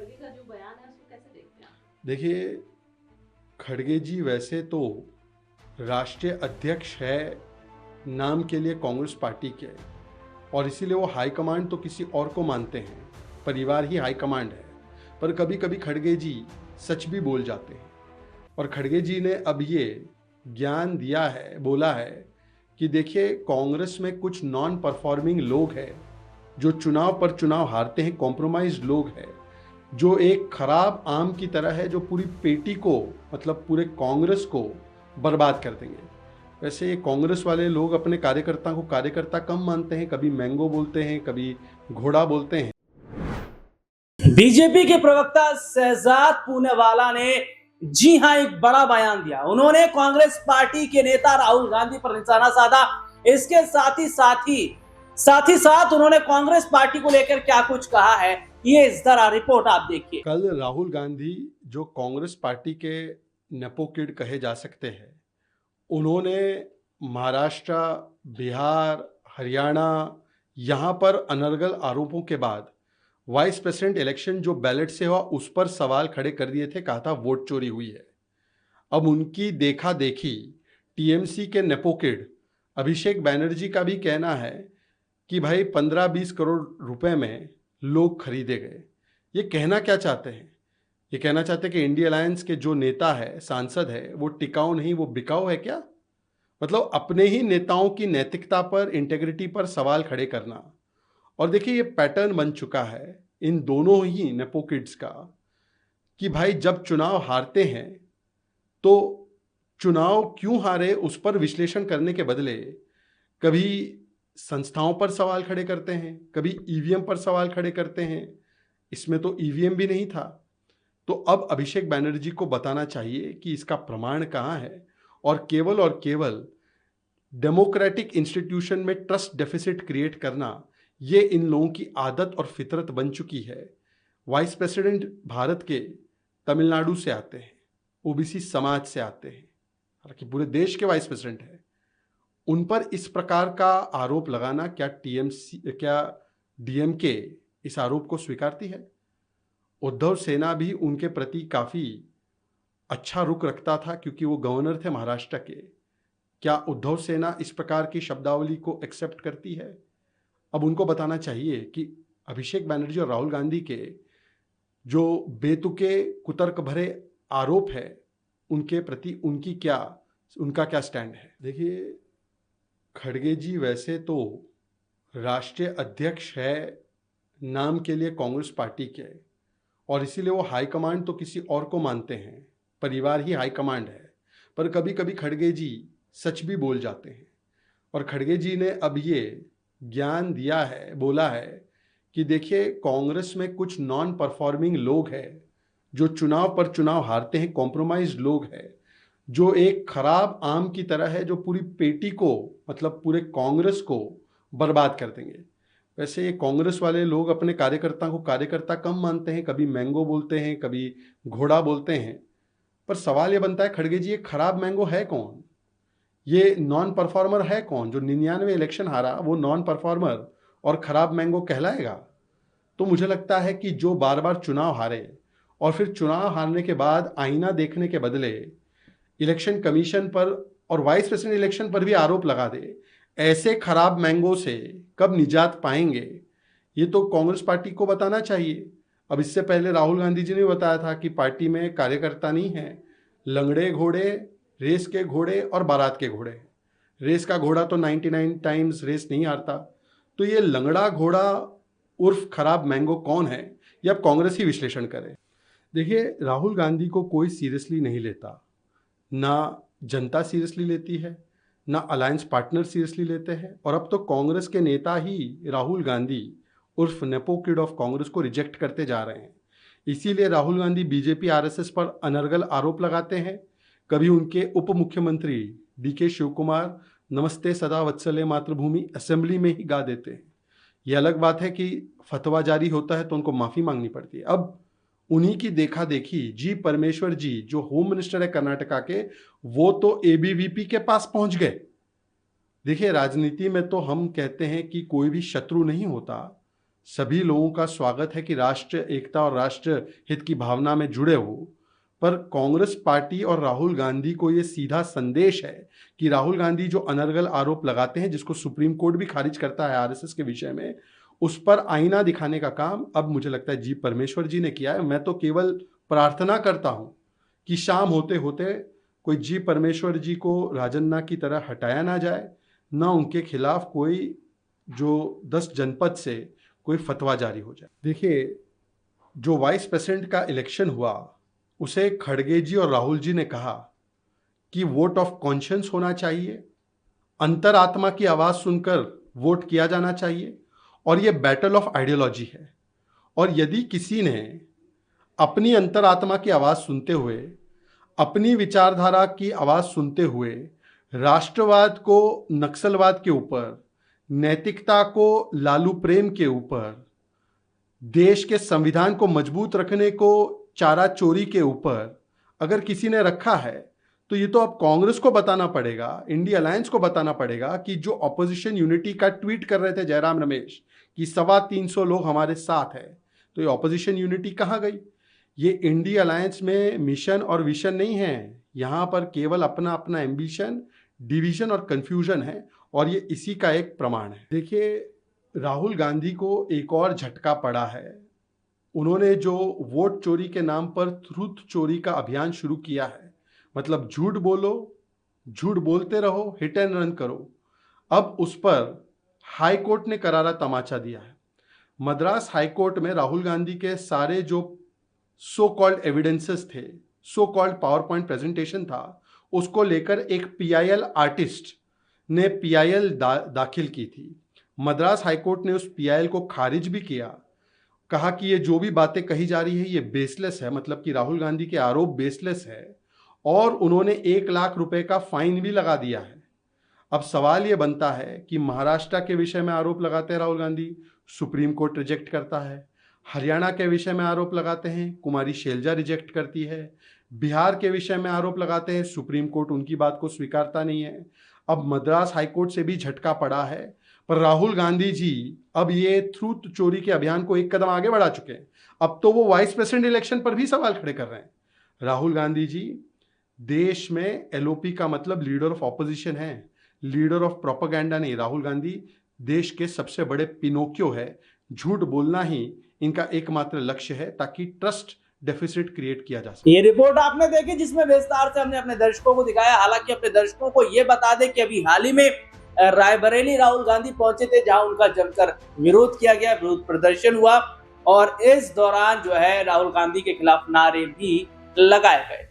खड़गे का जो बयान है उसको कैसे देखते हैं आप? देखिए, खड़गे जी वैसे तो राष्ट्रीय अध्यक्ष है नाम के लिए कांग्रेस पार्टी के, और इसीलिए वो हाईकमांड तो किसी और को मानते हैं, परिवार ही हाईकमांड है। पर कभी कभी खड़गे जी सच भी बोल जाते हैं, और खड़गे जी ने अब ये ज्ञान दिया है, बोला है कि देखिए, कांग्रेस में कुछ नॉन परफॉर्मिंग लोग हैं जो चुनाव पर चुनाव हारते हैं, कॉम्प्रोमाइज लोग हैं, जो एक खराब आम की तरह है, जो पूरी पेटी को, मतलब पूरे कांग्रेस को बर्बाद कर देंगे। वैसे ये कांग्रेस वाले लोग अपने कार्यकर्ता को कार्यकर्ता कम मानते हैं, कभी मैंगो बोलते हैं, कभी घोड़ा बोलते हैं। बीजेपी के प्रवक्ता शहजाद पूनेवाला ने जी हां एक बड़ा बयान दिया। उन्होंने कांग्रेस पार्टी के नेता राहुल गांधी पर निशाना साधा। इसके साथ ही साथ उन्होंने कांग्रेस पार्टी को लेकर क्या कुछ कहा है, ये इस तरह रिपोर्ट आप देखिए। कल राहुल गांधी, जो कांग्रेस पार्टी के नेपो किड कहे जा सकते हैं, उन्होंने महाराष्ट्र, बिहार, हरियाणा, यहाँ पर अनर्गल आरोपों के बाद वाइस प्रेसिडेंट इलेक्शन जो बैलेट से हुआ उस पर सवाल खड़े कर दिए थे, कहा था वोट चोरी हुई है। अब उनकी देखा देखी टीएमसी के नेपो किड अभिषेक बैनर्जी का भी कहना है कि भाई 15-20 करोड़ रुपए में लोग खरीदे गए। ये कहना क्या चाहते हैं? ये कहना चाहते हैं कि इंडिया अलायंस के जो नेता है, सांसद है, वो टिकाऊ नहीं, वो बिकाऊ है क्या? मतलब अपने ही नेताओं की नैतिकता पर, इंटेग्रिटी पर सवाल खड़े करना। और देखिए, ये पैटर्न बन चुका है इन दोनों ही नेपो किड्स का कि भाई जब चुनाव हारते हैं तो चुनाव क्यों हारे उस पर विश्लेषण करने के बदले कभी संस्थाओं पर सवाल खड़े करते हैं, कभी ईवीएम पर सवाल खड़े करते हैं। इसमें तो ईवीएम भी नहीं था। तो अब अभिषेक बैनर्जी को बताना चाहिए कि इसका प्रमाण कहाँ है, और केवल डेमोक्रेटिक इंस्टीट्यूशन में ट्रस्ट डेफिसिट क्रिएट करना, ये इन लोगों की आदत और फितरत बन चुकी है। वाइस प्रेसिडेंट भारत के तमिलनाडु से आते हैं, ओबीसी समाज से आते हैं, हालांकि पूरे देश के वाइस प्रेसिडेंट हैं, उन पर इस प्रकार का आरोप लगाना, क्या डीएमके इस आरोप को स्वीकारती है? उद्धव सेना भी उनके प्रति काफ़ी अच्छा रुख रखता था क्योंकि वो गवर्नर थे महाराष्ट्र के। क्या उद्धव सेना इस प्रकार की शब्दावली को एक्सेप्ट करती है? अब उनको बताना चाहिए कि अभिषेक बैनर्जी और राहुल गांधी के जो बेतुके कुतर्क भरे आरोप है, उनके प्रति उनका क्या स्टैंड है। देखिए, खड़गे जी वैसे तो राष्ट्रीय अध्यक्ष है नाम के लिए कांग्रेस पार्टी के, और इसीलिए वो हाईकमांड तो किसी और को मानते हैं, परिवार ही हाईकमांड है। पर कभी कभी खड़गे जी सच भी बोल जाते हैं, और खड़गे जी ने अब ये ज्ञान दिया है, बोला है कि देखिए, कांग्रेस में कुछ नॉन परफॉर्मिंग लोग हैं जो चुनाव पर चुनाव हारते हैं, कॉम्प्रोमाइज लोग हैं, जो एक खराब आम की तरह है, जो पूरी पेटी को, मतलब पूरे कांग्रेस को बर्बाद कर देंगे। वैसे ये कांग्रेस वाले लोग अपने कार्यकर्ता को कार्यकर्ता कम मानते हैं, कभी मैंगो बोलते हैं, कभी घोड़ा बोलते हैं। पर सवाल ये बनता है, खड़गे जी, ये खराब मैंगो है कौन? ये नॉन परफॉर्मर है कौन? जो 99 इलेक्शन हारा वो नॉन परफॉर्मर और खराब मैंगो कहलाएगा? तो मुझे लगता है कि जो बार बार चुनाव हारे और फिर चुनाव हारने के बाद आईना देखने के बदले इलेक्शन कमीशन पर और वाइस प्रेसिडेंट इलेक्शन पर भी आरोप लगा दे, ऐसे खराब मैंगो से कब निजात पाएंगे, ये तो कांग्रेस पार्टी को बताना चाहिए। अब इससे पहले राहुल गांधी जी ने बताया था कि पार्टी में कार्यकर्ता नहीं है, लंगड़े घोड़े, रेस के घोड़े और बारात के घोड़े। रेस का घोड़ा तो 99 टाइम्स रेस नहीं हारता। तो ये लंगड़ा घोड़ा उर्फ खराब मैंगो कौन है, ये अब कांग्रेस ही विश्लेषण करे। देखिए, राहुल गांधी को कोई सीरियसली नहीं लेता, ना जनता सीरियसली लेती है, ना अलायंस पार्टनर सीरियसली लेते हैं, और अब तो कांग्रेस के नेता ही राहुल गांधी उर्फ नेपो किड ऑफ कांग्रेस को रिजेक्ट करते जा रहे हैं। इसीलिए राहुल गांधी बीजेपी आरएसएस पर अनर्गल आरोप लगाते हैं। कभी उनके उप मुख्यमंत्री डीके शिव कुमार नमस्ते सदा वत्सले मातृभूमि असेंबली में ही गा देते हैं। यह अलग बात है कि फतवा जारी होता है तो उनको माफ़ी मांगनी पड़ती है। अब उन्हीं की देखा देखी जी परमेश्वर जी, जो होम मिनिस्टर है कर्नाटका के, वो तो एबीवीपी के पास पहुंच गए। देखिए, राजनीति में तो हम कहते हैं कि कोई भी शत्रु नहीं होता, सभी लोगों का स्वागत है कि राष्ट्र एकता और राष्ट्र हित की भावना में जुड़े हो, पर कांग्रेस पार्टी और राहुल गांधी को ये सीधा संदेश है कि राहुल गांधी जो अनर्गल आरोप लगाते हैं, जिसको सुप्रीम कोर्ट भी खारिज करता है आरएसएस के विषय में, उस पर आईना दिखाने का काम अब मुझे लगता है जी परमेश्वर जी ने किया है। मैं तो केवल प्रार्थना करता हूं कि शाम होते होते कोई जी परमेश्वर जी को राजन्ना की तरह हटाया ना जाए, ना उनके खिलाफ कोई जो 10 जनपद से कोई फतवा जारी हो जाए। देखिए, जो वाइस प्रेसिडेंट का इलेक्शन हुआ उसे खड़गे जी और राहुल जी ने कहा कि वोट ऑफ कॉन्शियंस होना चाहिए, अंतरात्मा की आवाज़ सुनकर वोट किया जाना चाहिए, और ये बैटल ऑफ आइडियोलॉजी है। और यदि किसी ने अपनी अंतरात्मा की आवाज़ सुनते हुए, अपनी विचारधारा की आवाज़ सुनते हुए राष्ट्रवाद को नक्सलवाद के ऊपर, नैतिकता को लालू प्रेम के ऊपर, देश के संविधान को मजबूत रखने को चारा चोरी के ऊपर अगर किसी ने रखा है, तो ये तो अब कांग्रेस को बताना पड़ेगा, इंडिया अलायंस को बताना पड़ेगा कि जो ऑपोजिशन यूनिटी का ट्वीट कर रहे थे जयराम रमेश कि 325 लोग हमारे साथ है, तो ये ऑपोजिशन यूनिटी कहाँ गई? ये इंडिया अलायंस में मिशन और विशन नहीं है, यहाँ पर केवल अपना अपना एम्बिशन, डिवीजन और कंफ्यूजन है, और ये इसी का एक प्रमाण है। देखिए, राहुल गांधी को एक और झटका पड़ा है। उन्होंने जो वोट चोरी के नाम पर ट्रूथ चोरी का अभियान शुरू किया है, मतलब झूठ बोलो, झूठ बोलते रहो, हिट एंड रन करो, अब उस पर हाई कोर्ट ने करारा तमाचा दिया है। मद्रास हाई कोर्ट में राहुल गांधी के सारे जो सो कॉल्ड एविडेंसेस थे, so called power point presentation था, उसको लेकर एक पीआईएल आर्टिस्ट ने पीआईएल दाखिल की थी। मद्रास हाईकोर्ट ने उस पीआईएल को खारिज भी किया, कहा कि ये जो भी बातें कही जा रही है ये बेसलेस है, मतलब कि राहुल गांधी के आरोप बेसलेस है, और उन्होंने 1 लाख रुपए का फाइन भी लगा दिया है। अब सवाल ये बनता है कि महाराष्ट्र के विषय में आरोप लगाते हैं Rahul Gandhi, supreme court reject करता है। हरियाणा के विषय में आरोप लगाते हैं, कुमारी शैलजा रिजेक्ट करती है। बिहार के विषय में आरोप लगाते हैं, सुप्रीम कोर्ट उनकी बात को स्वीकारता नहीं है। अब मद्रास हाईकोर्ट से भी झटका पड़ा है, पर राहुल गांधी जी अब ये ट्रूथ चोरी के अभियान को एक कदम आगे बढ़ा चुके हैं। अब तो वो वाइस प्रेसिडेंट इलेक्शन पर भी सवाल खड़े कर रहे हैं। राहुल गांधी जी देश में एलओपी का मतलब लीडर ऑफ ऑपोजिशन है, लीडर ऑफ प्रोपेगेंडा नहीं। राहुल गांधी देश के सबसे बड़े पिनोकियो है। झूठ बोलना ही इनका एकमात्र लक्ष्य है, ताकि ट्रस्ट डेफिसिट क्रिएट किया जा सके। ये रिपोर्ट आपने देखी जिसमें विस्तार से हमने अपने दर्शकों को दिखाया। हालांकि अपने दर्शकों को ये बता दें कि अभी हाल ही में रायबरेली राहुल गांधी पहुंचे थे, जहां उनका जमकर विरोध किया गया, विरोध प्रदर्शन हुआ, और इस दौरान जो है राहुल गांधी के खिलाफ नारे भी लगाए गए।